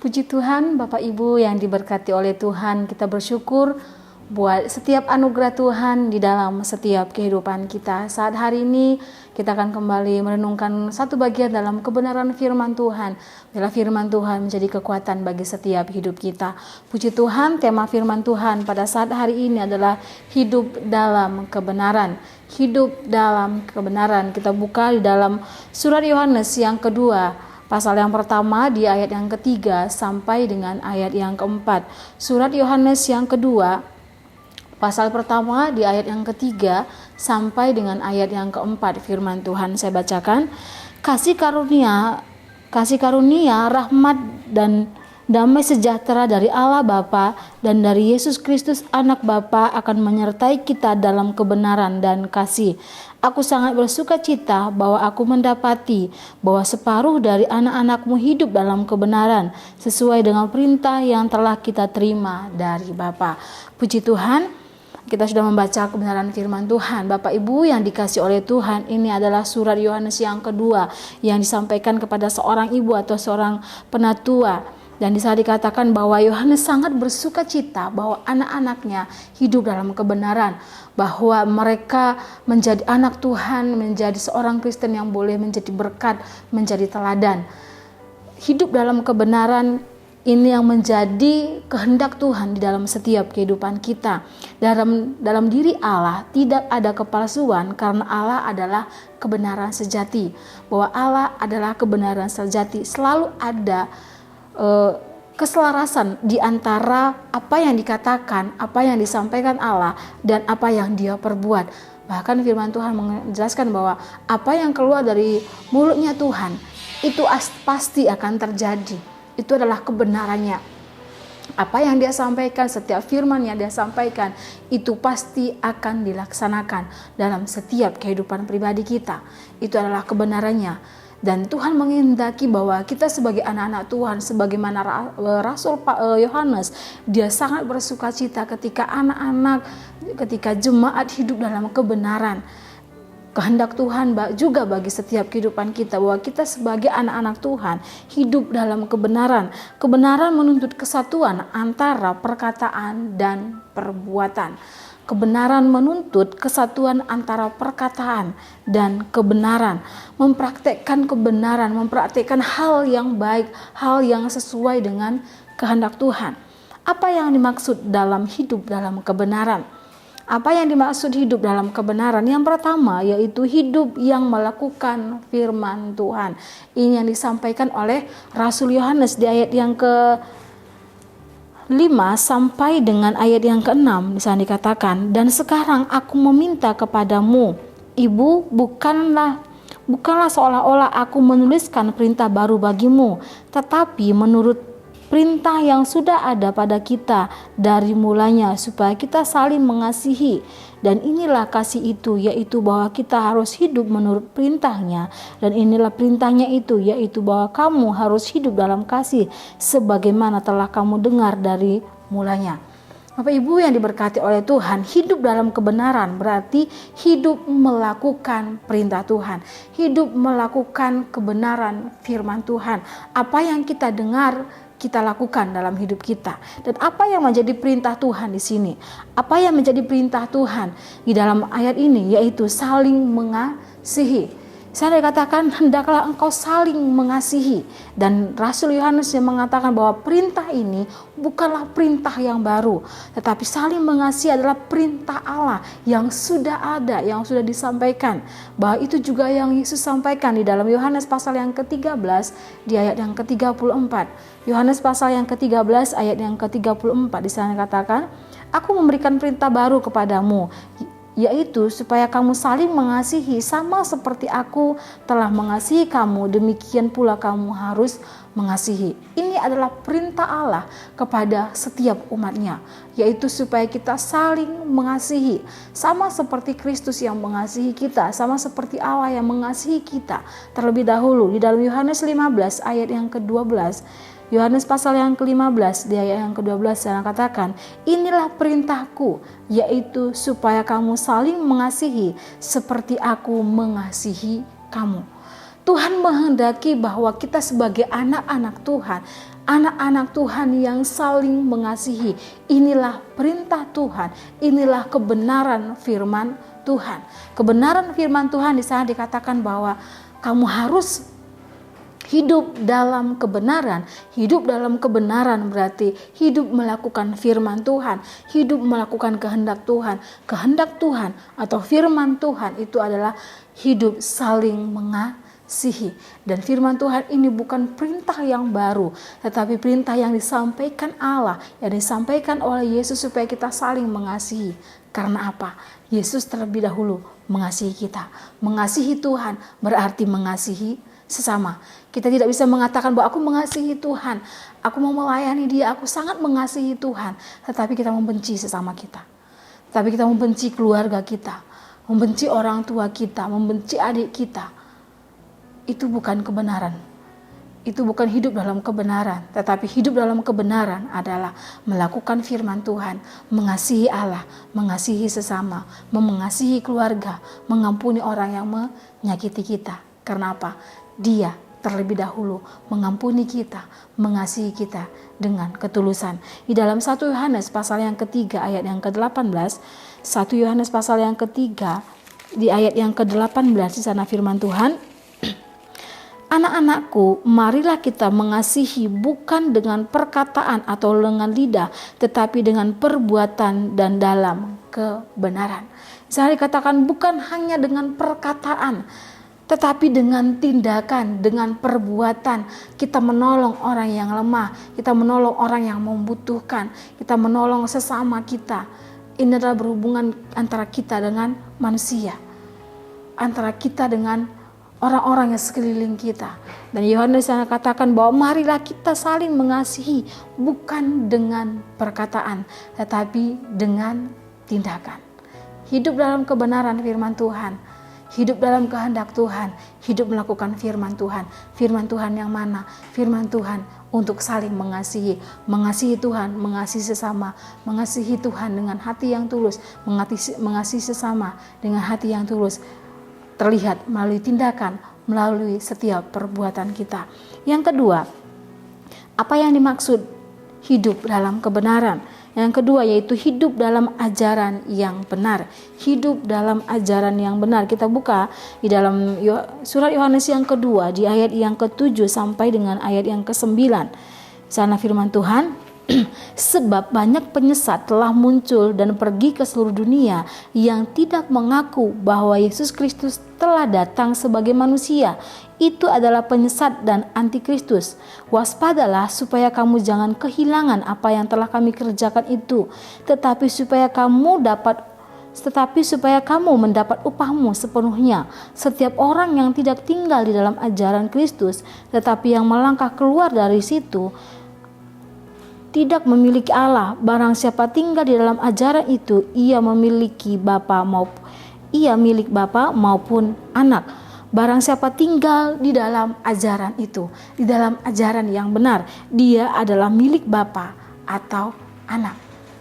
Puji Tuhan, Bapak Ibu yang diberkati oleh Tuhan, kita bersyukur buat setiap anugerah Tuhan di dalam setiap kehidupan kita. Saat hari ini kita akan kembali merenungkan satu bagian dalam kebenaran firman Tuhan. Bila firman Tuhan menjadi kekuatan bagi setiap hidup kita. Puji Tuhan, tema firman Tuhan pada saat hari ini adalah hidup dalam kebenaran. Hidup dalam kebenaran. Kita buka di dalam surat Yohanes yang kedua, pasal yang pertama di ayat yang ketiga sampai dengan ayat yang keempat. Surat Yohanes yang kedua, pasal pertama di ayat yang ketiga sampai dengan ayat yang keempat. Firman Tuhan saya bacakan. Kasih karunia, rahmat dan damai sejahtera dari Allah Bapa dan dari Yesus Kristus Anak Bapa akan menyertai kita dalam kebenaran dan kasih. Aku sangat bersuka cita bahwa aku mendapati bahwa separuh dari anak-anakmu hidup dalam kebenaran sesuai dengan perintah yang telah kita terima dari Bapa. Puji Tuhan. Kita sudah membaca kebenaran firman Tuhan. Bapak Ibu yang dikasih oleh Tuhan, ini adalah surat Yohanes yang kedua yang disampaikan kepada seorang ibu atau seorang penatua. Dan di sana dikatakan bahwa Yohanes sangat bersuka cita bahwa anak-anaknya hidup dalam kebenaran. Bahwa mereka menjadi anak Tuhan, menjadi seorang Kristen yang boleh menjadi berkat, menjadi teladan. Hidup dalam kebenaran ini yang menjadi kehendak Tuhan di dalam setiap kehidupan kita. Dalam diri Allah tidak ada kepalsuan karena Allah adalah kebenaran sejati. Bahwa Allah adalah kebenaran sejati. Selalu ada keselarasan di antara apa yang dikatakan, apa yang disampaikan Allah dan apa yang Dia perbuat. Bahkan firman Tuhan menjelaskan bahwa apa yang keluar dari mulutnya Tuhan itu pasti akan terjadi. Itu adalah kebenarannya. Apa yang Dia sampaikan, setiap firman yang Dia sampaikan, itu pasti akan dilaksanakan dalam setiap kehidupan pribadi kita. Itu adalah kebenarannya. Dan Tuhan menghendaki bahwa kita sebagai anak-anak Tuhan, sebagaimana Rasul Yohanes, dia sangat bersuka cita ketika ketika jemaat hidup dalam kebenaran. Kehendak Tuhan juga bagi setiap kehidupan kita bahwa kita sebagai anak-anak Tuhan hidup dalam kebenaran. Kebenaran menuntut kesatuan antara perkataan dan perbuatan. Kebenaran menuntut kesatuan antara perkataan dan kebenaran. Mempraktekkan kebenaran, mempraktekkan hal yang baik, hal yang sesuai dengan kehendak Tuhan. Apa yang dimaksud dalam hidup dalam kebenaran? Apa yang dimaksud hidup dalam kebenaran? Yang pertama yaitu hidup yang melakukan firman Tuhan. Ini yang disampaikan oleh Rasul Yohanes di ayat yang ke-5 sampai dengan ayat yang ke-6. Di sana dikatakan, dan sekarang aku meminta kepadamu, Ibu, bukanlah seolah-olah aku menuliskan perintah baru bagimu, tetapi menurut perintah yang sudah ada pada kita dari mulanya, supaya kita saling mengasihi. Dan inilah kasih itu, yaitu bahwa kita harus hidup menurut perintahnya. Dan inilah perintahnya itu, yaitu bahwa kamu harus hidup dalam kasih sebagaimana telah kamu dengar dari mulanya. Bapak Ibu yang diberkati oleh Tuhan, hidup dalam kebenaran berarti hidup melakukan perintah Tuhan, hidup melakukan kebenaran firman Tuhan. Apa yang kita dengar, kita lakukan dalam hidup kita. Dan apa yang menjadi perintah Tuhan di sini? Apa yang menjadi perintah Tuhan di dalam ayat ini? Yaitu saling mengasihi. Saya dikatakan hendaklah engkau saling mengasihi. Dan Rasul Yohanes yang mengatakan bahwa perintah ini bukanlah perintah yang baru, tetapi saling mengasihi adalah perintah Allah yang sudah ada, yang sudah disampaikan. Bahwa itu juga yang Yesus sampaikan di dalam Yohanes pasal yang ke-13 di ayat yang ke-34. Yohanes pasal yang ke-13 ayat yang ke-34 di sana dikatakan, aku memberikan perintah baru kepadamu, yaitu supaya kamu saling mengasihi sama seperti aku telah mengasihi kamu, demikian pula kamu harus mengasihi. Ini adalah perintah Allah kepada setiap umatnya, yaitu supaya kita saling mengasihi sama seperti Kristus yang mengasihi kita, sama seperti Allah yang mengasihi kita terlebih dahulu. Di dalam Yohanes 15 ayat yang ke-12, Yohanes pasal yang ke-15 di ayat yang ke-12 saya katakan, inilah perintahku, yaitu supaya kamu saling mengasihi seperti aku mengasihi kamu. Tuhan menghendaki bahwa kita sebagai anak-anak Tuhan yang saling mengasihi. Inilah perintah Tuhan, inilah kebenaran firman Tuhan. Kebenaran firman Tuhan di sana dikatakan bahwa kamu harus hidup dalam kebenaran. Hidup dalam kebenaran berarti hidup melakukan firman Tuhan, hidup melakukan kehendak Tuhan. Kehendak Tuhan atau firman Tuhan itu adalah hidup saling mengasihi. Dan firman Tuhan ini bukan perintah yang baru, tetapi perintah yang disampaikan Allah, yang disampaikan oleh Yesus supaya kita saling mengasihi. Karena apa? Yesus terlebih dahulu mengasihi kita. Mengasihi Tuhan berarti mengasihi sesama. Kita tidak bisa mengatakan bahwa aku mengasihi Tuhan, aku mau melayani Dia, aku sangat mengasihi Tuhan, tetapi kita membenci sesama kita. Tapi kita membenci keluarga kita, membenci orang tua kita, membenci adik kita. Itu bukan kebenaran. Itu bukan hidup dalam kebenaran, tetapi hidup dalam kebenaran adalah melakukan firman Tuhan, mengasihi Allah, mengasihi sesama, mengasihi keluarga, mengampuni orang yang menyakiti kita. Karena apa? Dia terlebih dahulu mengampuni kita, mengasihi kita dengan ketulusan. Di dalam 1 Yohanes pasal yang ketiga ayat yang ke-18, 1 Yohanes pasal yang ketiga di ayat yang ke-18 di sana firman Tuhan, anak-anakku, marilah kita mengasihi bukan dengan perkataan atau dengan lidah, tetapi dengan perbuatan dan dalam kebenaran. Saya dikatakan bukan hanya dengan perkataan, tetapi dengan tindakan, dengan perbuatan. Kita menolong orang yang lemah, kita menolong orang yang membutuhkan, kita menolong sesama kita. Ini adalah berhubungan antara kita dengan manusia, antara kita dengan orang-orang yang sekeliling kita. Dan Yohanes yang katakan bahwa marilah kita saling mengasihi bukan dengan perkataan, tetapi dengan tindakan. Hidup dalam kebenaran firman Tuhan, hidup dalam kehendak Tuhan, hidup melakukan firman Tuhan. Firman Tuhan yang mana? Firman Tuhan untuk saling mengasihi. Mengasihi Tuhan, mengasihi sesama. Mengasihi Tuhan dengan hati yang tulus, mengasihi sesama dengan hati yang tulus. Terlihat melalui tindakan, melalui setiap perbuatan kita. Yang kedua, apa yang dimaksud hidup dalam kebenaran? Yang kedua yaitu hidup dalam ajaran yang benar. Hidup dalam ajaran yang benar. Kita buka di dalam surat Yohanes yang kedua di ayat yang ke-7 sampai dengan ayat yang ke-9. Sana firman Tuhan, sebab banyak penyesat telah muncul dan pergi ke seluruh dunia yang tidak mengaku bahwa Yesus Kristus telah datang sebagai manusia. Itu adalah penyesat dan antikristus. Waspadalah supaya kamu jangan kehilangan apa yang telah kami kerjakan itu, tetapi supaya kamu mendapat upahmu sepenuhnya. Setiap orang yang tidak tinggal di dalam ajaran Kristus, tetapi yang melangkah keluar dari situ, tidak memiliki Allah. Barang siapa tinggal di dalam ajaran itu, ia milik Bapa maupun anak. Barang siapa tinggal di dalam ajaran itu, di dalam ajaran yang benar, dia adalah milik Bapa atau anak.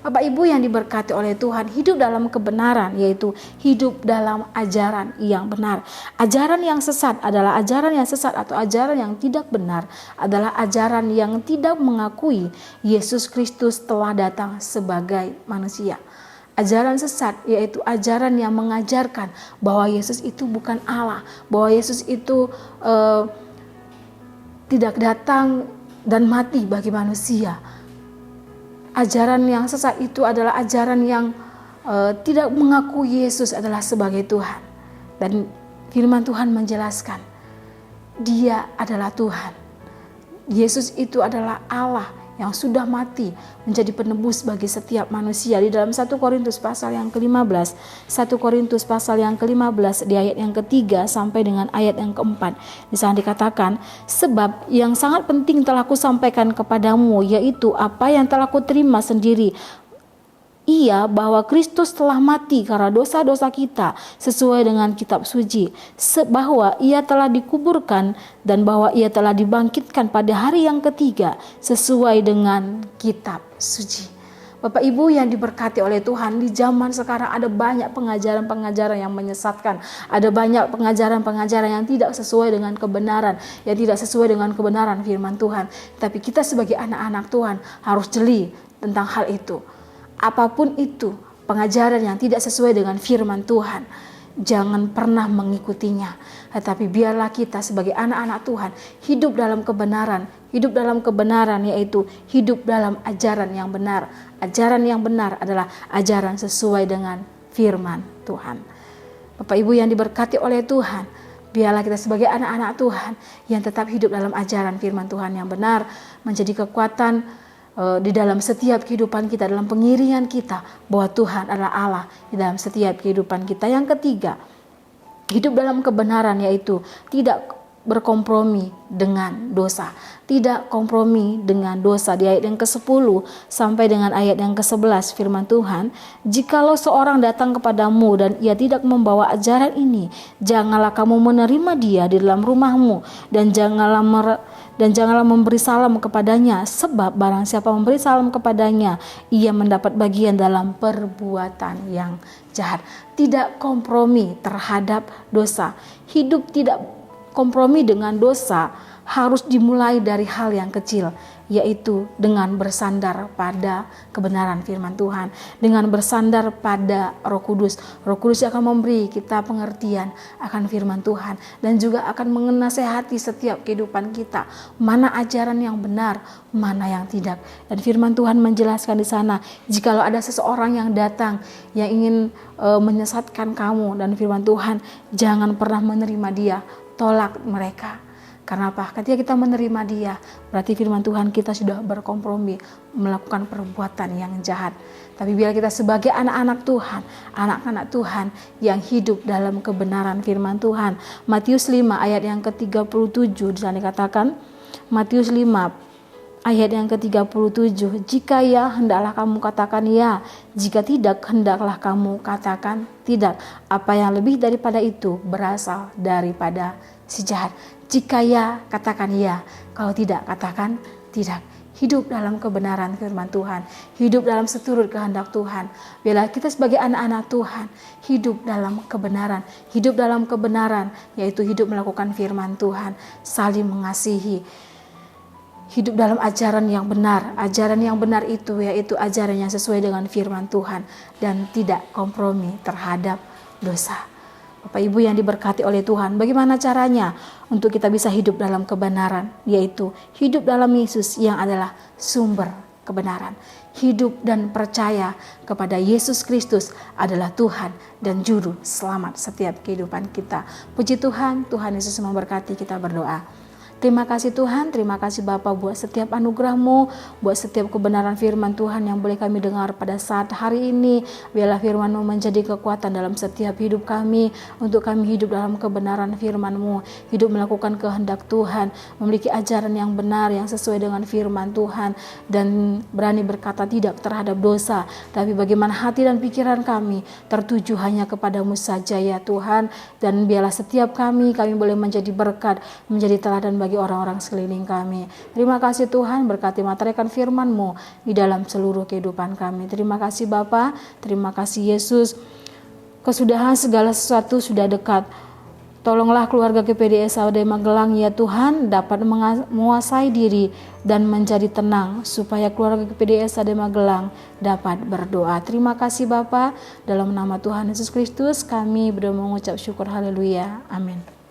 Bapak Ibu yang diberkati oleh Tuhan, hidup dalam kebenaran yaitu hidup dalam ajaran yang benar. Ajaran yang sesat adalah ajaran yang sesat atau ajaran yang tidak benar, adalah ajaran yang tidak mengakui Yesus Kristus telah datang sebagai manusia. Ajaran sesat yaitu ajaran yang mengajarkan bahwa Yesus itu bukan Allah, bahwa Yesus itu tidak datang dan mati bagi manusia. Ajaran yang sesat itu adalah ajaran yang tidak mengakui Yesus adalah sebagai Tuhan. Dan firman Tuhan menjelaskan, Dia adalah Tuhan. Yesus itu adalah Allah yang sudah mati menjadi penebus bagi setiap manusia. Di dalam 1 Korintus pasal yang ke-15, 1 Korintus pasal yang ke-15 di ayat yang ketiga sampai dengan ayat yang keempat, di sana dikatakan, sebab yang sangat penting telah kusampaikan kepadamu, yaitu apa yang telah kuterima sendiri, ia bahwa Kristus telah mati karena dosa-dosa kita sesuai dengan kitab suci, bahwa ia telah dikuburkan dan bahwa ia telah dibangkitkan pada hari yang ketiga sesuai dengan kitab suci. Bapak Ibu yang diberkati oleh Tuhan, di zaman sekarang ada banyak pengajaran-pengajaran yang menyesatkan. Ada banyak pengajaran-pengajaran yang tidak sesuai dengan kebenaran, yang tidak sesuai dengan kebenaran firman Tuhan. Tapi kita sebagai anak-anak Tuhan harus jeli tentang hal itu. Apapun itu, pengajaran yang tidak sesuai dengan firman Tuhan, jangan pernah mengikutinya. Tetapi biarlah kita sebagai anak-anak Tuhan hidup dalam kebenaran. Hidup dalam kebenaran yaitu hidup dalam ajaran yang benar. Ajaran yang benar adalah ajaran sesuai dengan firman Tuhan. Bapak Ibu yang diberkati oleh Tuhan, biarlah kita sebagai anak-anak Tuhan yang tetap hidup dalam ajaran firman Tuhan yang benar, menjadi kekuatan di dalam setiap kehidupan kita, dalam pengiringan kita, bahwa Tuhan adalah Allah di dalam setiap kehidupan kita. Yang ketiga, hidup dalam kebenaran yaitu tidak berkompromi dengan dosa. Tidak kompromi dengan dosa. Di ayat yang ke-10 sampai dengan ayat yang ke-11 firman Tuhan, jikalau seorang datang kepadamu dan ia tidak membawa ajaran ini, janganlah kamu menerima dia di dalam rumahmu, dan janganlah memberi salam kepadanya, sebab barang siapa memberi salam kepadanya, ia mendapat bagian dalam perbuatan yang jahat. Tidak kompromi terhadap dosa. Hidup tidak kompromi dengan dosa harus dimulai dari hal yang kecil, yaitu dengan bersandar pada kebenaran firman Tuhan, dengan bersandar pada Roh Kudus. Roh Kudus akan memberi kita pengertian akan firman Tuhan dan juga akan menasehati setiap kehidupan kita, mana ajaran yang benar, mana yang tidak. Dan firman Tuhan menjelaskan di sana, jikalau ada seseorang yang datang yang ingin menyesatkan kamu, dan firman Tuhan, jangan pernah menerima dia, tolak mereka. Karena apa? Ketika kita menerima dia, berarti firman Tuhan kita sudah berkompromi melakukan perbuatan yang jahat. Tapi biar kita sebagai anak-anak Tuhan, anak-anak Tuhan yang hidup dalam kebenaran firman Tuhan. Matius 5 ayat yang ke-37 di sana dikatakan, Matius 5 ayat yang ke-37, jika ya, hendaklah kamu katakan ya, jika tidak, hendaklah kamu katakan tidak. Apa yang lebih daripada itu berasal daripada si jahat. Jika ya, katakan ya, kalau tidak, katakan tidak. Hidup dalam kebenaran firman Tuhan, hidup dalam seturut kehendak Tuhan. Bila kita sebagai anak-anak Tuhan hidup dalam kebenaran, yaitu hidup melakukan firman Tuhan, saling mengasihi, hidup dalam ajaran yang benar. Ajaran yang benar itu yaitu ajaran yang sesuai dengan firman Tuhan dan tidak kompromi terhadap dosa. Bapak Ibu yang diberkati oleh Tuhan, bagaimana caranya untuk kita bisa hidup dalam kebenaran? Yaitu hidup dalam Yesus yang adalah sumber kebenaran. Hidup dan percaya kepada Yesus Kristus adalah Tuhan dan Juru Selamat setiap kehidupan kita. Puji Tuhan, Tuhan Yesus memberkati. Kita berdoa. Terima kasih Tuhan, terima kasih Bapa buat setiap anugerah-Mu, buat setiap kebenaran firman Tuhan yang boleh kami dengar pada saat hari ini. Biarlah firman-Mu menjadi kekuatan dalam setiap hidup kami, untuk kami hidup dalam kebenaran firman-Mu, hidup melakukan kehendak Tuhan, memiliki ajaran yang benar yang sesuai dengan firman Tuhan, dan berani berkata tidak terhadap dosa. Tapi bagaimana hati dan pikiran kami tertuju hanya kepadamu saja ya Tuhan, dan biarlah setiap kami boleh menjadi berkat, menjadi teladan bagi orang-orang sekeliling kami. Terima kasih Tuhan, berkati meteraikan firman-Mu di dalam seluruh kehidupan kami. Terima kasih Bapa, terima kasih Yesus. Kesudahan segala sesuatu sudah dekat. Tolonglah keluarga GPDS Saude Magelang ya Tuhan dapat menguasai diri dan menjadi tenang, supaya keluarga GPDS Saude Magelang dapat berdoa. Terima kasih Bapa, dalam nama Tuhan Yesus Kristus kami berdoa mengucap syukur, haleluya, amin.